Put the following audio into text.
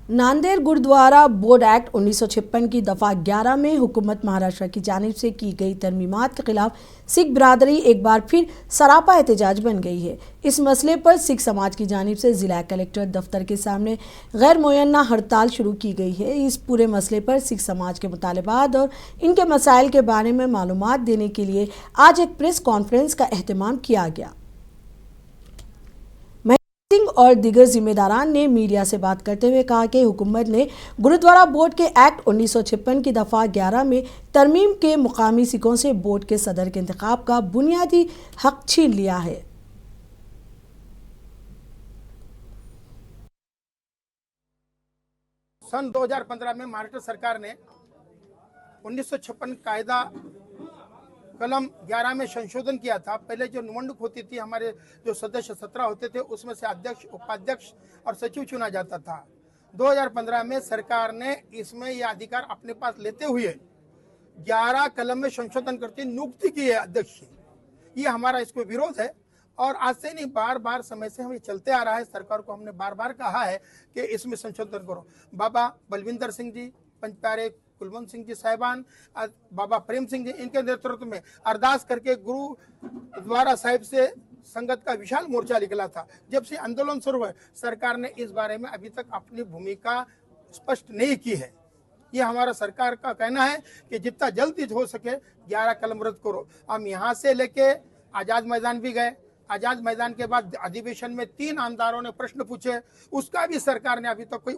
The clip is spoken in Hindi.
नांदेड़ गुरुद्वारा बोर्ड एक्ट 1956 की दफा 11 में हुकूमत महाराष्ट्र की जानिब से की गई तरमीमात के खिलाफ सिख बिरादरी एक बार फिर सरापा एहतजाज बन गई है। इस मसले पर सिख समाज की जानिब से जिला कलेक्टर दफ्तर के सामने गैर मुयन्ना हड़ताल शुरू की गई है। इस पूरे मसले पर सिख समाज के मुतालबात और इनके मसाइल के बारे में मालूमात देने के लिए आज एक प्रेस कॉन्फ्रेंस का एहतमाम किया गया। सिंह और दीगर जिम्मेदारान ने मीडिया से बात करते हुए कहा कि हुकूमत ने गुरुद्वारा बोर्ड के एक्ट 1956 की दफ़ा 11 में तरमीम के मुकामी सिखों से बोर्ड के सदर के इंतखाब का बुनियादी हक छीन लिया है। सन 2015 में महाराष्ट्र सरकार ने 1956 कायदा कलम 11 में संशोधन किया था। पहले जो निमंडक होती थी, हमारे जो सदस्य 17 होते थे, उसमें से अध्यक्ष, उपाध्यक्ष और सचिव चुना जाता था। 2015 में सरकार ने इसमें यह अधिकार अपने पास लेते हुए 11 कलम में संशोधन करके नियुक्ति की है अध्यक्ष की। ये हमारा इसको विरोध है और आज से नहीं, बार बार समय से हमें चलते आ रहा है। सरकार को हमने बार बार कहा है कि इसमें संशोधन करो। बाबा बलविंदर सिंह जी, पंच प्यारे कुलवंत सिंह जी साहिबान, बाबा प्रेम सिंह जी, इनके नेतृत्व में अरदास करके गुरुद्वारा साहिब से संगत का विशाल मोर्चा निकला था। जब से आंदोलन शुरू हुआ, सरकार ने इस बारे में अभी तक अपनी भूमिका स्पष्ट नहीं की है। ये हमारा सरकार का कहना है कि जितना जल्दी हो सके 11 कलम रद्द करो। हम यहाँ से लेके आजाद मैदान भी गए। आजाद मैदान के बाद अधिवेशन में 3 आमदारों ने प्रश्न पूछे, उसका भी सरकार ने अभी तक कोई